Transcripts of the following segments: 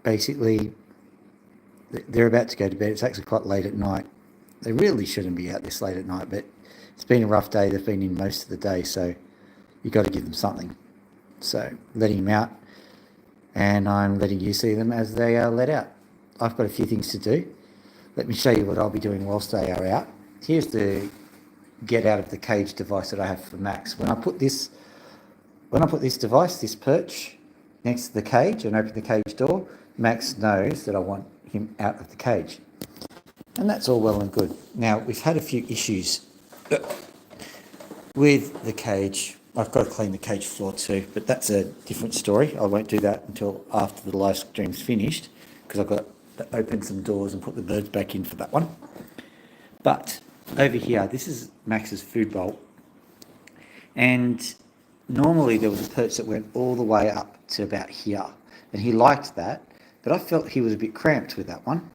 basically, they're about to go to bed. It's actually quite late at night. They really shouldn't be out this late at night, but it's been a rough day. They've been in most of the day, so you've got to give them something. So letting them out, and I'm letting you see them as they are let out. I've got a few things to do. Let me show you what I'll be doing whilst they are out. Here's the get out of the cage device that I have for Max. When I put this device, this perch, next to the cage and open the cage door, Max knows that I want him out of the cage. And that's all well and good. Now, we've had a few issues with the cage. I've got to clean the cage floor too, but that's a different story. I won't do that until after the live stream's finished, because I've got to open some doors and put the birds back in for that one. But over here, this is Max's food bowl. And normally there was a perch that went all the way up to about here, and he liked that, but I felt he was a bit cramped with that one.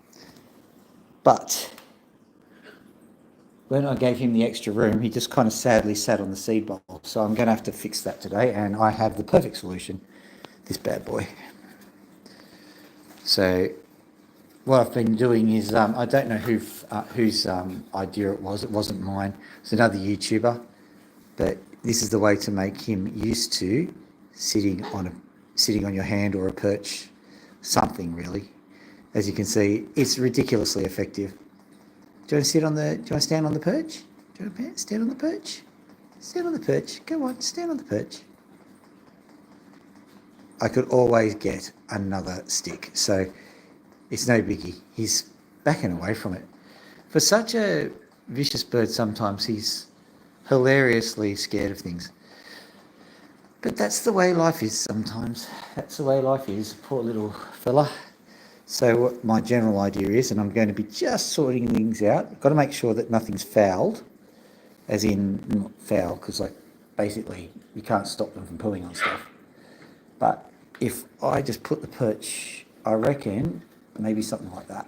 But when I gave him the extra room, he just kind of sadly sat on the seed bowl. So I'm going to have to fix that today, and I have the perfect solution, this bad boy. So what I've been doing is, I don't know whose idea it was. It wasn't mine. It's another YouTuber, but this is the way to make him used to sitting on your hand or a perch, something really. As you can see, it's ridiculously effective. Do you want to stand on the perch? Do you want to stand on the perch? Stand on the perch. Go on, stand on the perch. I could always get another stick, so it's no biggie. He's backing away from it. For such a vicious bird, sometimes he's hilariously scared of things. But that's the way life is sometimes. That's the way life is, poor little fella. So what my general idea is, and I'm going to be just sorting things out, I've got to make sure that nothing's fouled, as in not foul, because basically you can't stop them from pulling on stuff. But if I just put the perch, I reckon, maybe something like that.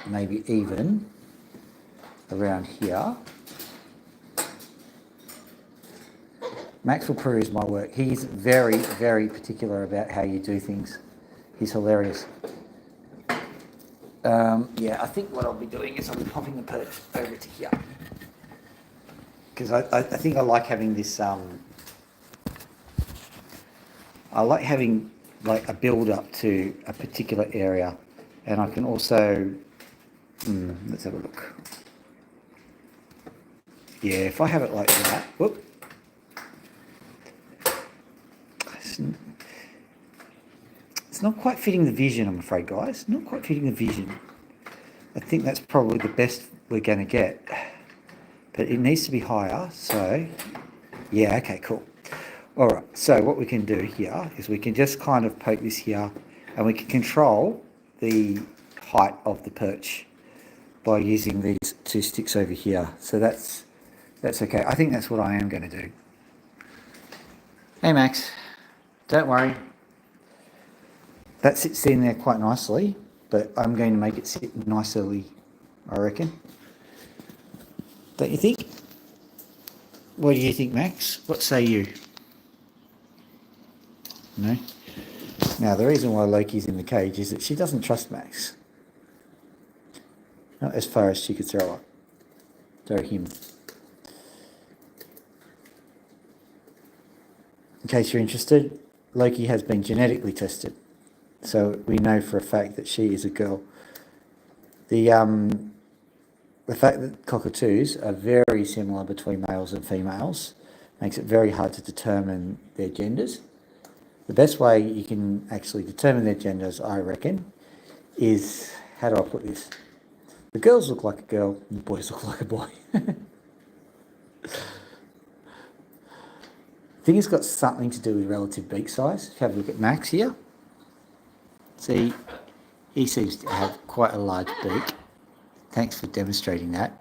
Maybe even around here. Max will peruse my work. He's very, very particular about how you do things. He's hilarious. Yeah, I think what I'll be doing is I'll be popping the perch over to here. Because I think I like having this, I like having like a build up to a particular area. And I can also, let's have a look. Yeah, if I have it like that, whoop. It's not quite fitting the vision, I'm afraid, guys. Not quite fitting the vision. I think that's probably the best we're going to get. But it needs to be higher, so... Yeah, okay, cool. All right, so what we can do here is we can just kind of poke this here, and we can control the height of the perch by using these two sticks over here. So that's okay. I think that's what I am going to do. Hey, Max. Don't worry. That sits in there quite nicely, but I'm going to make it sit nicely, I reckon. Don't you think? What do you think, Max? What say you? No? Now, the reason why Loki's in the cage is that she doesn't trust Max. Not as far as she could throw him. In case you're interested, Loki has been genetically tested. So we know for a fact that she is a girl. The fact that cockatoos are very similar between males and females makes it very hard to determine their genders. The best way you can actually determine their genders, I reckon, is, how do I put this? The girls look like a girl and the boys look like a boy. I think it's got something to do with relative beak size. If you have a look at Max here. See, he seems to have quite a large beak. Thanks for demonstrating that.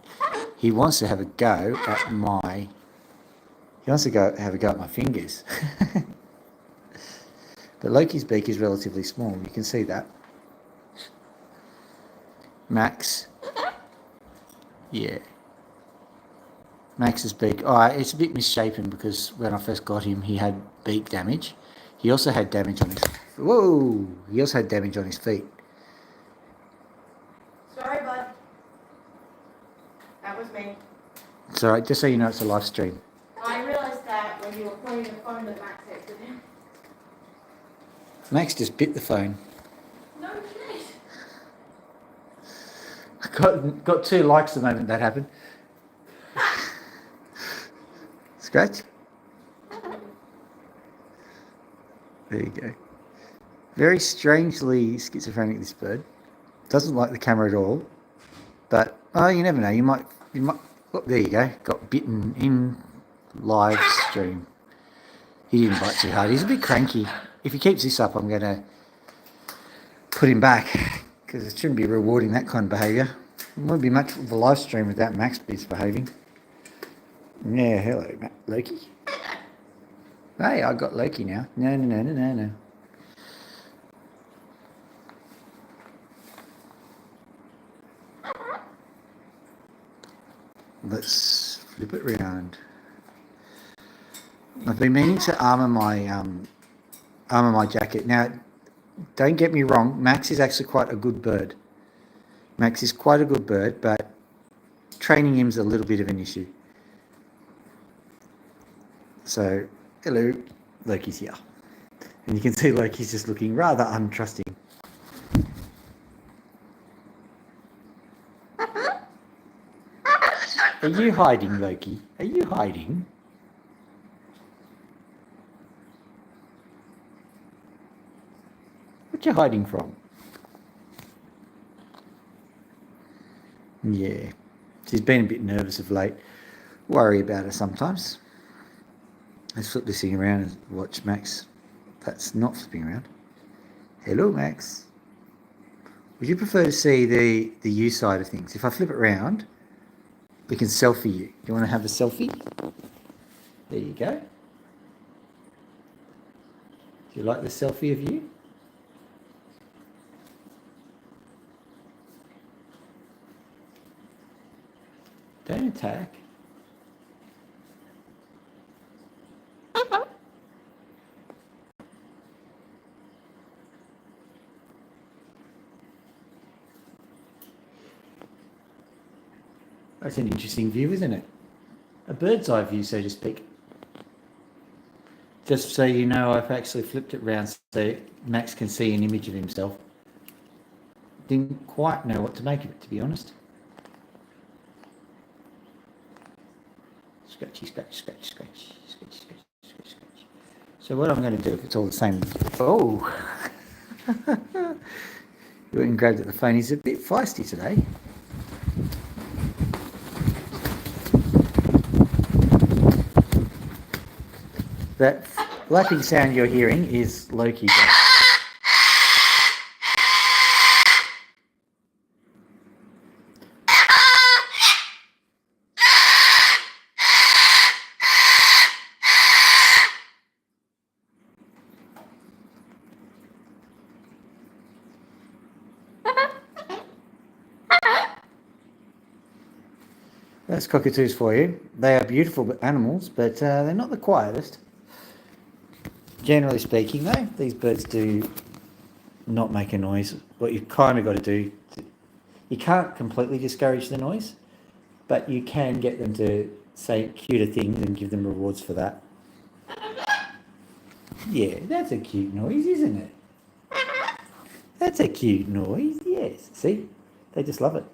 He wants to have a go at my... He wants to have a go at my fingers. But Loki's beak is relatively small. You can see that. Max. Yeah. Max's beak... Oh, it's a bit misshapen because when I first got him, he had beak damage. He also had damage on his... Whoa! He also had damage on his feet. Sorry, bud. That was me. It's all right, just so you know, it's a live stream. I realised that when you were pointing the phone that Max exited. Max just bit the phone. No shit. Got 2 likes the moment that happened. Scratch. There you go. Very strangely schizophrenic, this bird. Doesn't like the camera at all. But, oh, you never know. You might, oh, there you go. Got bitten in live stream. He didn't bite too hard. He's a bit cranky. If he keeps this up, I'm going to put him back, because it shouldn't be rewarding that kind of behaviour. It won't be much of a live stream without Max misbehaving. Yeah, hello, Loki. Hey, I got Loki now. No. Let's flip it around. I've been meaning to armour my jacket. Now, don't get me wrong, Max is actually quite a good bird. Max is quite a good bird, but training him's a little bit of an issue. So, hello, Loki's here. And you can see Loki's just looking rather untrusting. Are you hiding, Loki? Are you hiding? What you hiding from? Yeah, she's been a bit nervous of late. Worry about her sometimes. Let's flip this thing around and watch Max. That's not flipping around. Hello, Max. Would you prefer to see the you side of things? If I flip it around, we can selfie you. Do you want to have a selfie? There you go. Do you like the selfie of you? Don't attack. That's an interesting view, isn't it? A bird's eye view, so to speak. Just so you know, I've actually flipped it around so Max can see an image of himself. Didn't quite know what to make of it, to be honest. Scratchy, scratch, scratch, scratch, scratch, scratch, scratch, scratch. So what I'm going to do, if it's all the same... Oh! You went and grabbed at the phone. He's a bit feisty today. That lapping sound you're hearing is Loki. That's cockatoos for you. They are beautiful animals, but they're not the quietest. Generally speaking, though, these birds do not make a noise. What you've kind of got to do, you can't completely discourage the noise, but you can get them to say cuter things and give them rewards for that. Yeah, that's a cute noise, isn't it? That's a cute noise, yes. See? They just love it.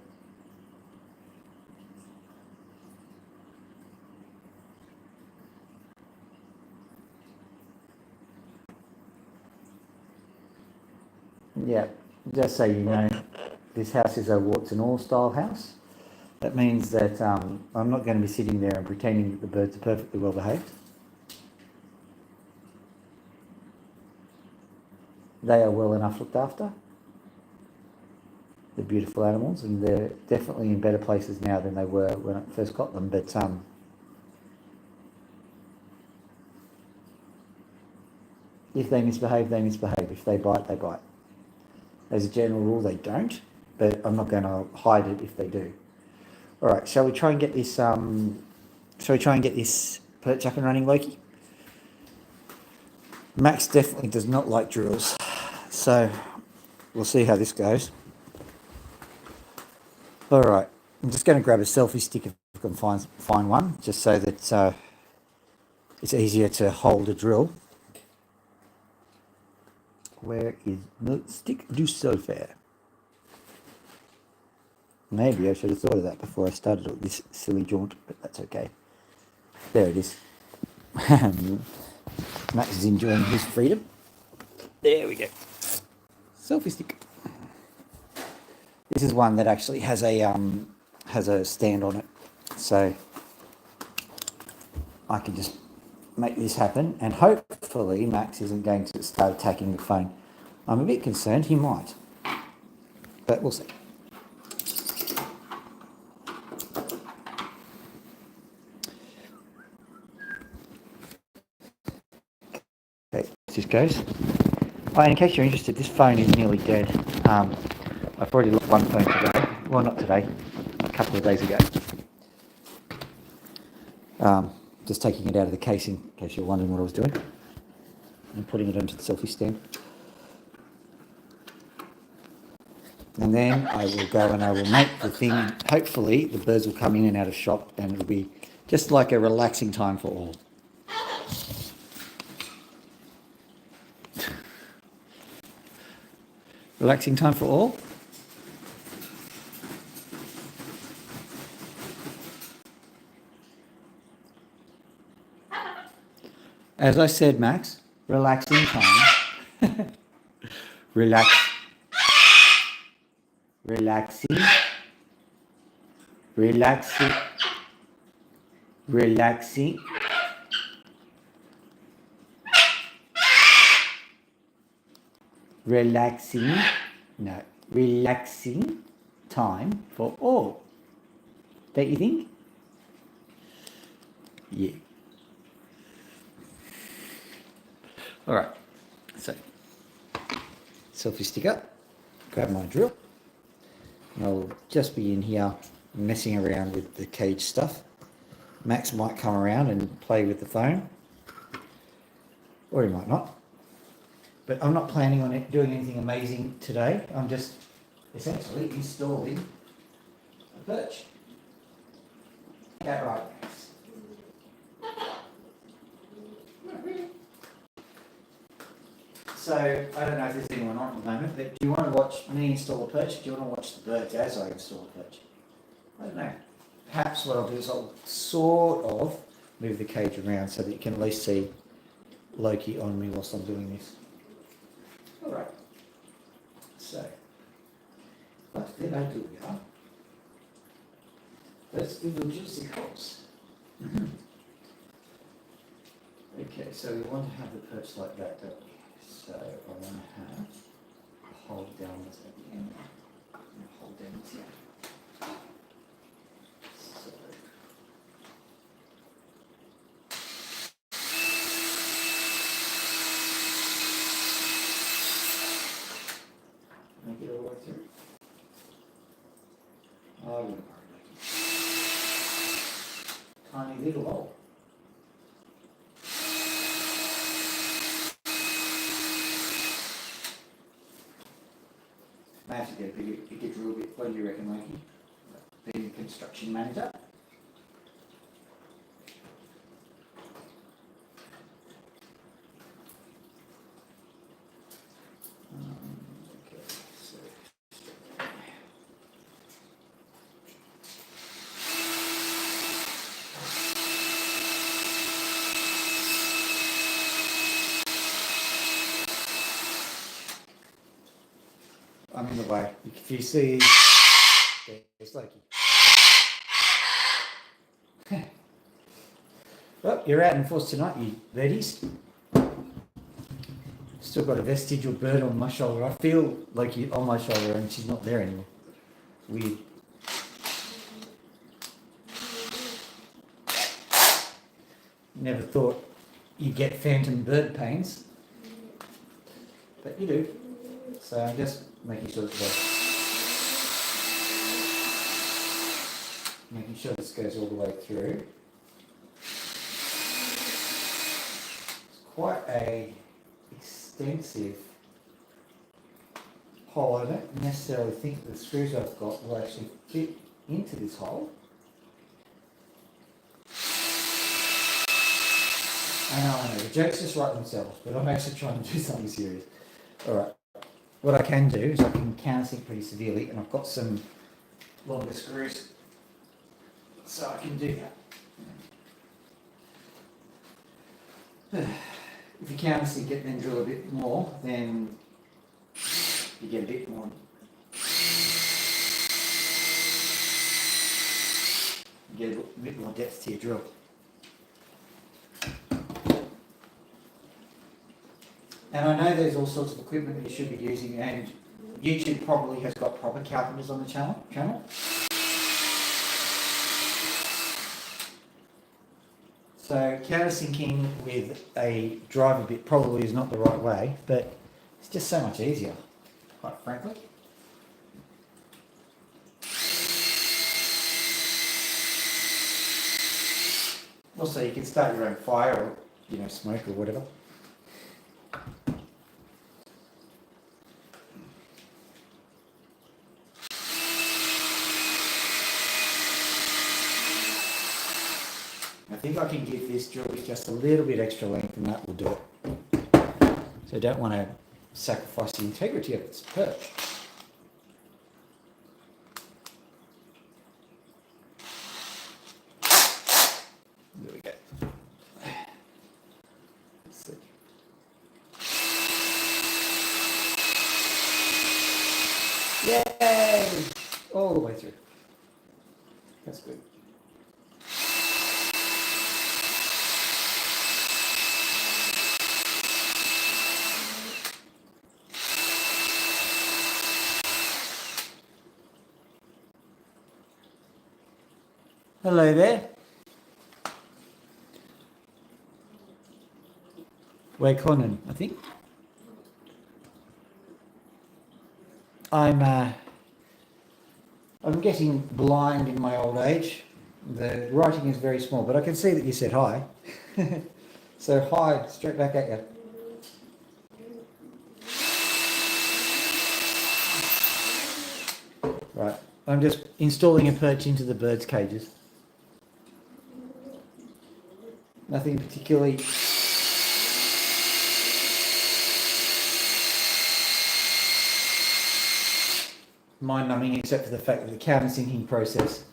Yeah, just so you know, this house is a warts and all style house. That means that I'm not going to be sitting there and pretending that the birds are perfectly well behaved. They are well enough looked after. They're beautiful animals, and they're definitely in better places now than they were when I first got them. But if they misbehave, they misbehave. If they bite, they bite. As a general rule, they don't, but I'm not going to hide it if they do. All right, shall we try and get this? Shall we try and get this perch up and running, Loki? Max definitely does not like drills. So we'll see how this goes. All right, I'm just going to grab a selfie stick if I can find one, just so that it's easier to hold a drill. Where is the stick du selfie? Maybe I should have thought of that before I started this silly jaunt, but that's okay. There it is. Max is enjoying his freedom. There we go. Selfie stick. This is one that actually has a stand on it, so I can just make this happen, and hopefully Max isn't going to start attacking the phone. I'm a bit concerned he might, but we'll see. Okay, this goes. Oh, and in case you're interested, this phone is nearly dead. I've already lost one phone today. Well, not today, a couple of days ago. Just taking it out of the case in case you're wondering what I was doing, and putting it onto the selfie stand. And then I will go and I will make the thing. Hopefully the birds will come in and out of shop, and it'll be just like a relaxing time for all. Relaxing time for all? As I said, Max, relaxing time. Relax. Relaxing. Relaxing. Relaxing. Relaxing. No. Relaxing time for all. Don't you think? Yeah. All right. So, selfie stick up. Grab my drill. I'll just be in here messing around with the cage stuff. Max might come around and play with the phone, or he might not. But I'm not planning on it doing anything amazing today. I'm just essentially installing a perch. Yeah, right. So, I don't know if there's anyone on at the moment, but do you want to watch me install a perch? Do you want to watch the birds as I install a perch? I don't know. Perhaps what I'll do is I'll sort of move the cage around so that you can at least see Loki on me whilst I'm doing this. Alright. So, what did I do here? Let's do the juicy holes. Okay, so we want to have the perch like that, don't we? So I want to have a hold down this at the end. Hold down this here. So make it all the way through. I wouldn't worry about it. Tiny little hole. I have to get a bigger drill bit. What do you reckon, Mikey? Being a construction manager. Okay, so I'm in the way. If you see, there's Loki. Well, you're out in force tonight, you ladies. Still got a vestigial bird on my shoulder. I feel Loki on my shoulder and she's not there anymore. Weird. Never thought you'd get phantom bird pains. But you do. So I'm just making sure this goes all the way through. It's quite a extensive hole. I don't necessarily think the screws I've got will actually fit into this hole. I know, the jokes just write themselves, but I'm actually trying to do something serious. Alright, what I can do is I can countersink pretty severely, and I've got some longer screws, so I can do that. If you countersink it and then drill a bit more, then you get a bit more. You get a bit more depth to your drill. And I know there's all sorts of equipment that you should be using, and YouTube probably has got proper carpenters on the channel. So countersinking with a driver bit probably is not the right way, but it's just so much easier, quite frankly. Also, you can start your own fire or, smoke or whatever. I think I can give this drill bit just a little bit extra length, and that will do it. So I don't want to sacrifice the integrity of its perch. There we go. Let's see. Yay! All the way through. That's good. Hello there. Wei Conan, I think. I'm getting blind in my old age. The writing is very small, but I can see that you said hi. So hi, straight back at you. Right, I'm just installing a perch into the birds' cages. Nothing particularly mind-numbing, except for the fact that the countersinking process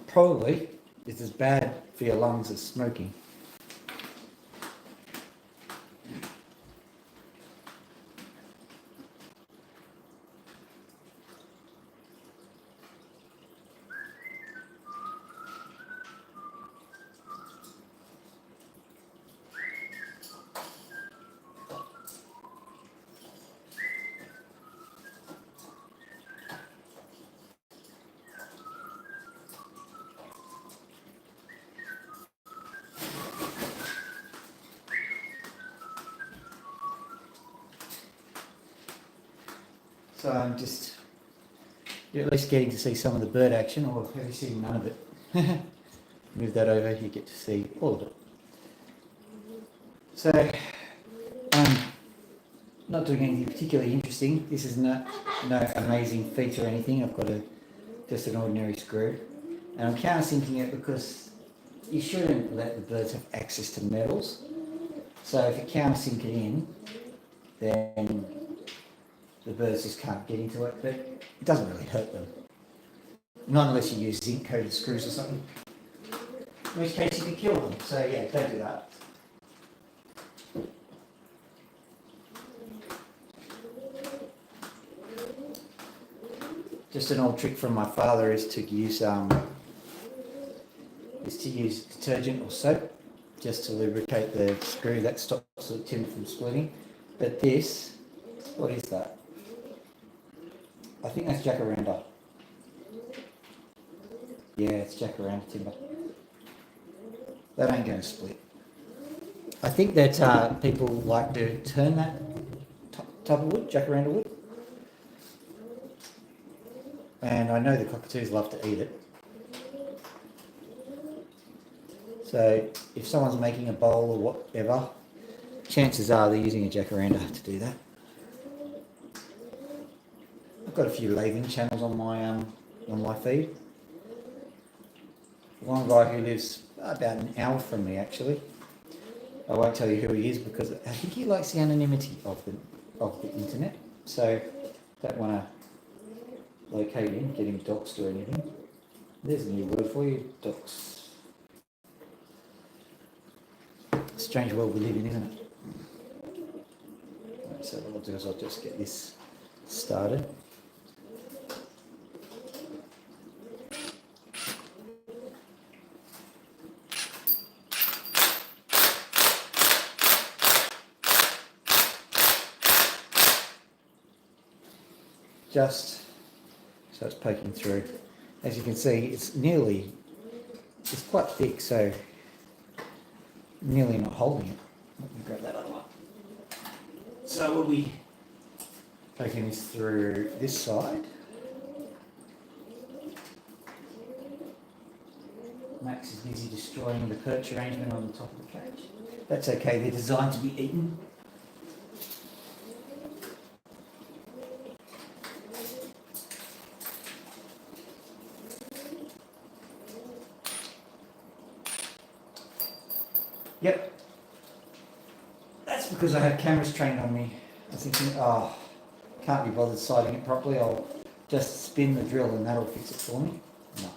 probably is as bad for your lungs as smoking. So I'm just, you're at least getting to see some of the bird action, or have you seen none of it? Move that over, you get to see all of it. So I'm not doing anything particularly interesting. This is no amazing feat or anything. I've got just an ordinary screw, and I'm countersinking it because you shouldn't let the birds have access to metals. So if you countersink it in, then the birds just can't get into it, but it doesn't really hurt them. Not unless you use zinc-coated screws or something, in which case you can kill them. So yeah, don't do that. Just an old trick from my father is to use detergent or soap just to lubricate the screw. That stops the timber from splitting. But this, what is that? I think that's jacaranda. Yeah, it's jacaranda timber. That ain't going to split. I think that people like to turn that type of wood, jacaranda wood. And I know the cockatoos love to eat it. So if someone's making a bowl or whatever, chances are they're using a jacaranda to do that. I've got a few lathing channels on my feed. One guy who lives about an hour from me, actually. I won't tell you who he is because I think he likes the anonymity of the internet. So don't want to locate him, get him doxed or anything. There's a new word for you, dox. Strange world we live in, isn't it? Right, so what I'll do is I'll just get this started. Just so it's poking through. As you can see, it's quite thick, so nearly not holding it. Let me grab that other one. So we'll be poking this through this side. Max is busy destroying the perch arrangement on the top of the cage. That's okay, they're designed to be eaten. Yep. That's because I have cameras trained on me. I was thinking, oh, can't be bothered sighting it properly. I'll just spin the drill and that'll fix it for me. No.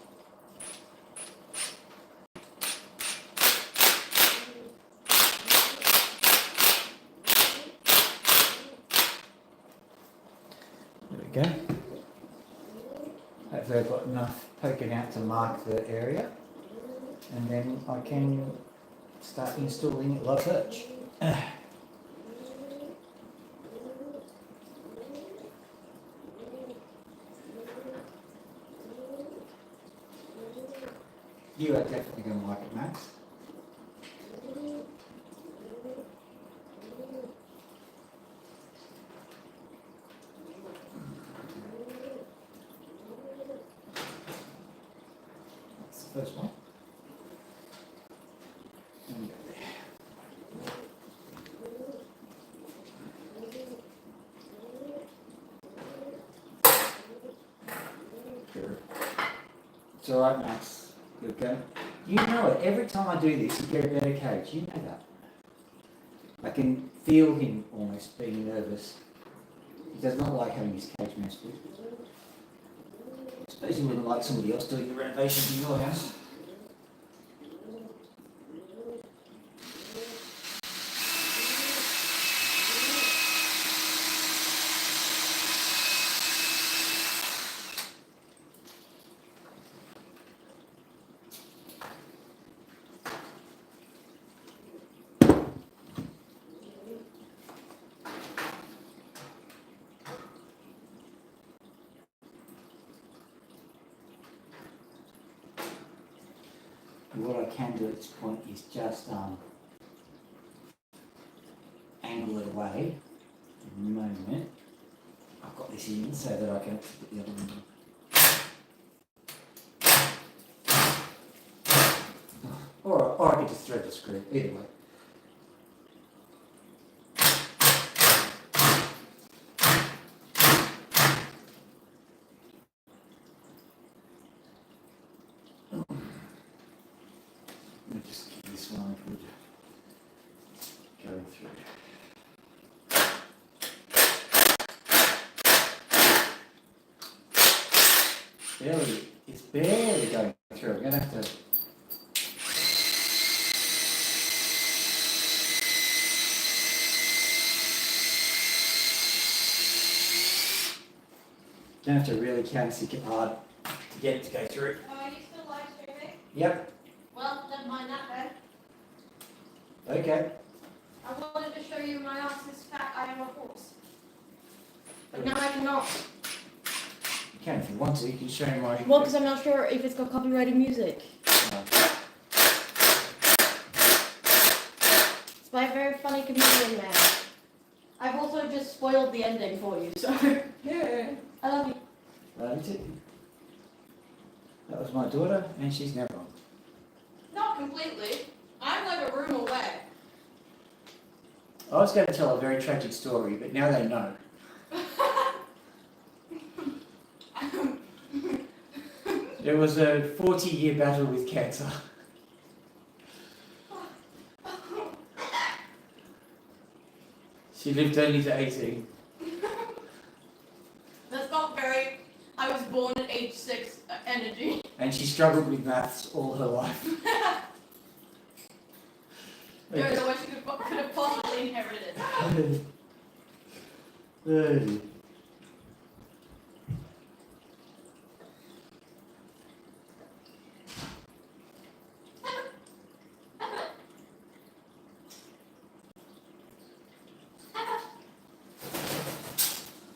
There we go. Hopefully I've got enough poking out to mark the area. And then I can start installing it like perch. You are definitely going to like it, Max. That's the first one. It's alright, Max. You're okay. You know it. Every time I do this, you get a better cage. You know that. I can feel him almost being nervous. He does not like having his cage messed with. I suppose he wouldn't like somebody else doing the renovations in your house. What I can do at this point is just angle it away. At the moment, I've got this in so that I can put the other one in. Or I could just thread the screw, either way. Let me just get this one good going through. It's barely going through. I'm going to have to. Going to have to really counterstick it hard to get it to go through. Oh, are you still live streaming? Yep. Well, never mind that then. Okay. I wanted to show you my arse's fat Iowa horse. But now I cannot. You can if you want to. You can show me my. Well, because I'm not sure if it's got copyrighted music. It's by a very funny comedian man. I've also just spoiled the ending for you, so. Yeah. I love you. Love you too. That was my daughter, and she's never on. Not completely. I'm like a room away. I was going to tell a very tragic story, but now they know. There was a 40-year battle with cancer. She lived only to 18. That's not very, I was born at age 6 energy. And she struggled with maths all her life. Don't know what she could have possibly inherited.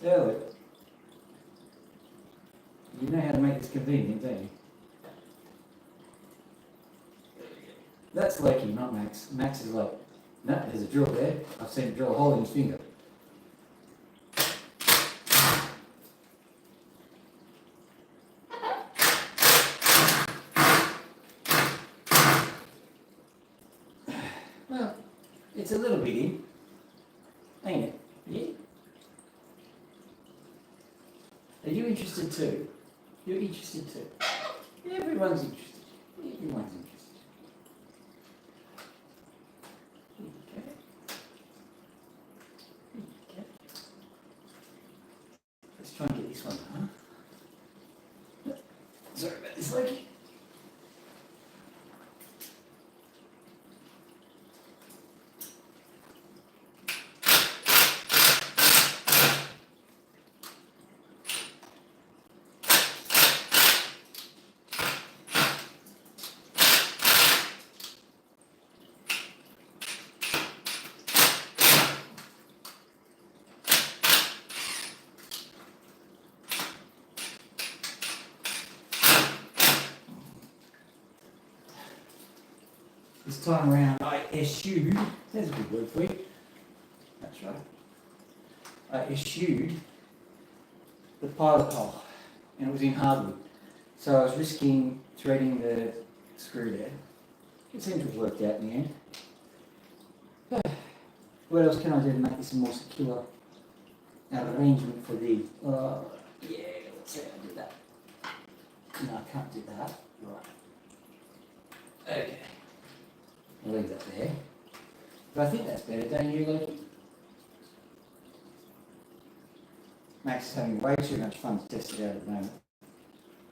Elliot, you know how to make this convenient, don't you? That's Loki, not Max. Max is like, no, there's a drill there. I've seen him drill a hole in his finger. Well, it's a little bit in, ain't it? Yeah? Are you interested too? You're interested too? Everyone's interested. Everyone's interested. Okay. Okay. Let's try and get this one, huh? Sorry about this, Loki. This time around, I eschewed, there's a good word for you, that's right, I eschewed the pilot hole, and it was in hardwood, so I was risking threading the screw there. It seemed to have worked out in the end. What else can I do to make this a more secure arrangement for the, yeah, let's see how I do that. No, I can't do that, right. Okay. I'll leave that there. But I think that's better, don't you, Loki? Max is having way too much fun to test it out at the moment.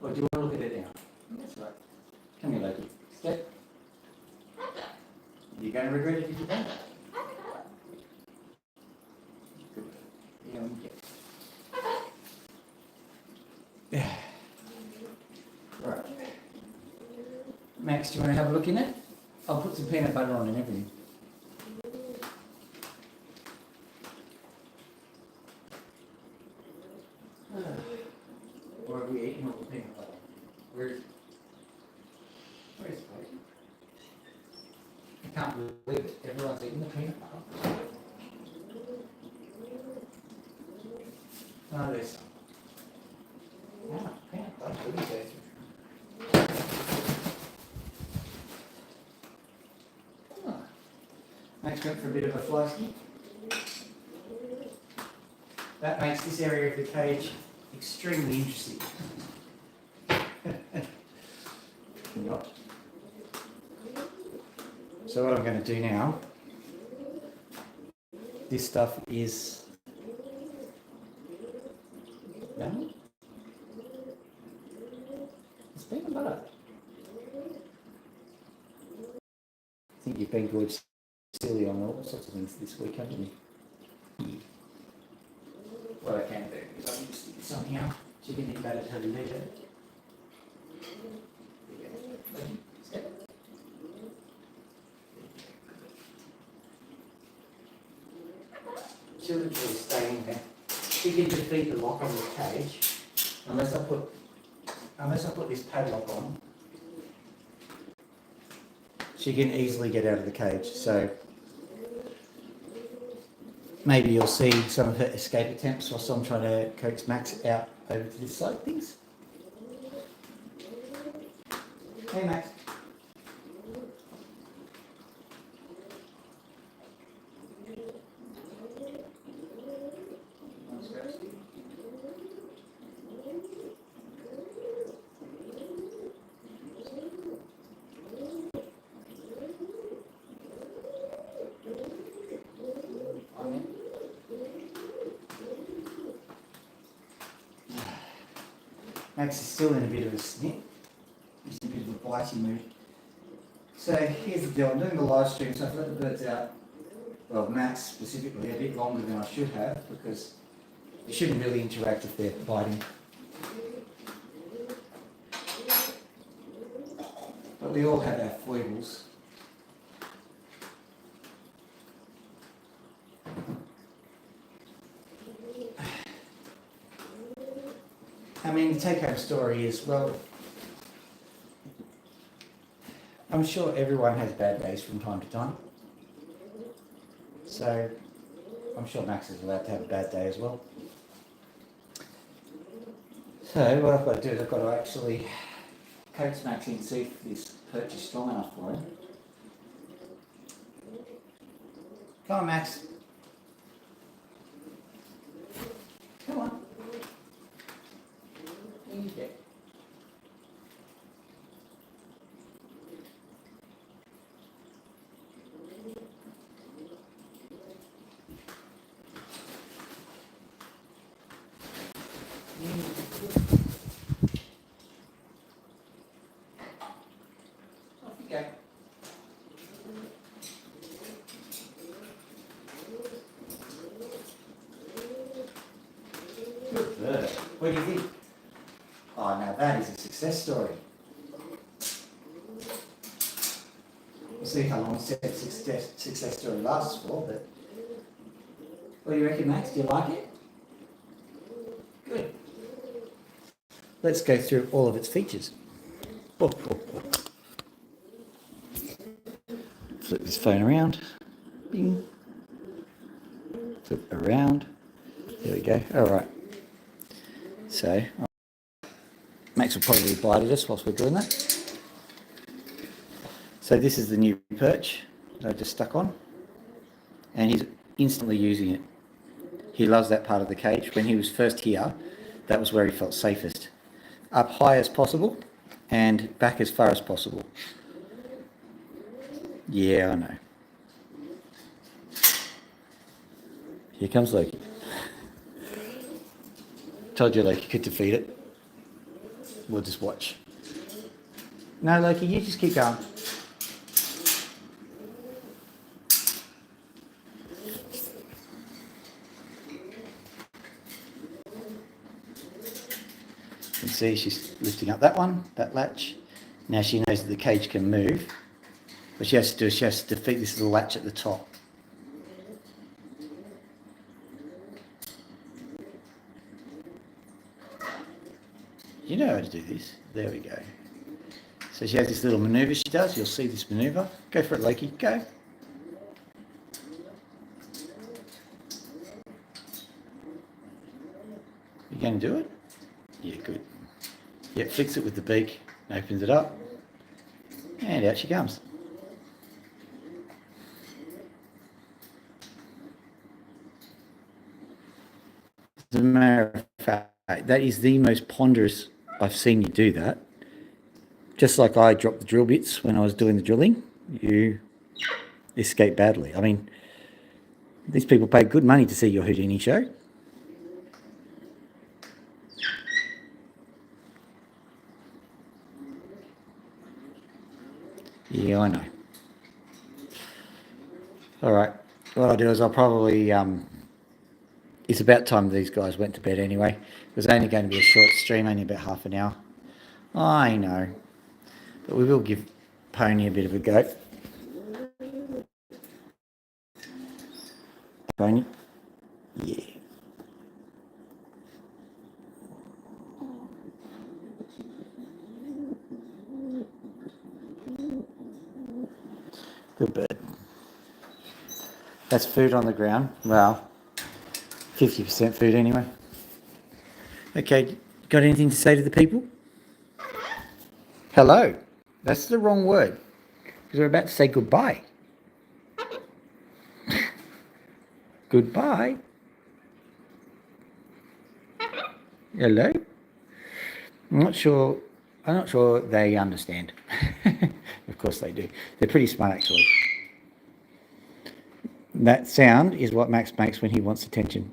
Or do you want to look at it now? That's right. Come here, Loki. Step. You're going to regret it if you don't. Good. Yeah. Right. Max, do you want to have a look in it? I'll put some peanut butter on and everything. Or have we eaten all the peanut butter? Where is it? Where is it, Loki? I can't believe it. Everyone's eating the peanut butter. Oh, there's some. Oh, peanut butter. What is that? Max went for a bit of a flusky. That makes this area of the cage extremely interesting. Not. So what I'm going to do now, this stuff is done. It's peanut butter. I think you've been good. Silly on all sorts of things this week, haven't you? What I can do is I can just stick this on here. Chicken in batter to leisure. Children will stay in there. She can defeat the lock on the cage unless I put this padlock on. She can easily get out of the cage, so maybe you'll see some of her escape attempts whilst I'm trying to coax Max out over to this side of things. Hey Max. Max is still in a bit of a snip. He's in a bit of a bitey mood. So here's the deal. I'm doing the live stream, so I've let the birds out, well, Max specifically, a bit longer than I should have, because they shouldn't really interact if they're biting. But we all have our foibles. I mean, the take-home story is, well, I'm sure everyone has bad days from time to time. So, I'm sure Max is allowed to have a bad day as well. So, what I've got to do is I've got to actually coax Max in and see if this perch is strong enough for him. Come on, Max. Come on. In you get. Off you go. Good bird. What do you think? Oh, now that is a success story. We'll see how long said success story lasts for, but what do you reckon, Max? Do you like it? Good. Let's go through all of its features. Flip this phone around. Bing. Flip around. There we go. All right. So, Max will probably bite at us whilst we're doing that. So this is the new perch that I just stuck on, and he's instantly using it. He loves that part of the cage. When he was first here, that was where he felt safest. Up high as possible and back as far as possible. Yeah, I know. Here comes Loki. Told you Loki could defeat it. We'll just watch. No, Loki, you just keep going. You can see she's lifting up that one, that latch. Now she knows that the cage can move. What she has to do is she has to defeat this little latch at the top. You know how to do this. There we go. So she has this little manoeuvre she does. You'll see this manoeuvre. Go for it, Loki. Go. You going to do it? Yeah, good. Yeah, flicks it with the beak, opens it up, and out she comes. As a matter of fact, that is the most ponderous I've seen you do that. Just like I dropped the drill bits when I was doing the drilling, you escaped badly. I mean, these people pay good money to see your Houdini show. Yeah, I know. All right. What I'll do is I'll probably... it's about time these guys went to bed anyway. It was only going to be a short stream, only about half an hour. I know. But we will give Pony a bit of a go. Pony? Yeah. Good bird. That's food on the ground. Well, 50% food anyway. Okay, got anything to say to the people? Hello. That's the wrong word. Because we're about to say goodbye. Goodbye. Hello. I'm not sure they understand. Of course they do. They're pretty smart actually. That sound is what Max makes when he wants attention.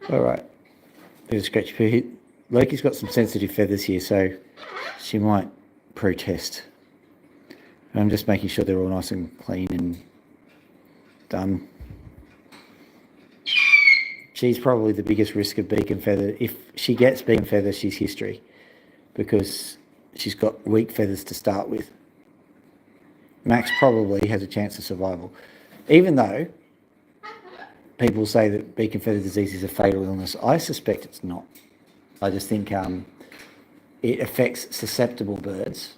All right. There's a scratchy poo hit. Loki's got some sensitive feathers here, so she might protest. I'm just making sure they're all nice and clean and done. She's probably the biggest risk of beak and feather. If she gets beak and feather, she's history, because she's got weak feathers to start with. Max probably has a chance of survival, even though people say that beak and feather disease is a fatal illness. I suspect it's not. I just think it affects susceptible birds,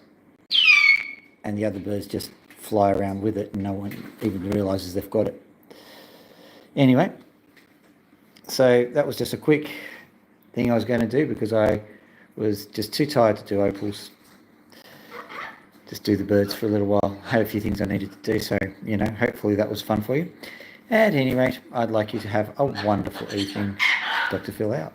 and the other birds just fly around with it and no one even realises they've got it. Anyway, so that was just a quick thing I was going to do because I was just too tired to do opals. Just do the birds for a little while. Had a few things I needed to do, so, hopefully that was fun for you. At any rate, I'd like you to have a wonderful evening. Dr. Phil out.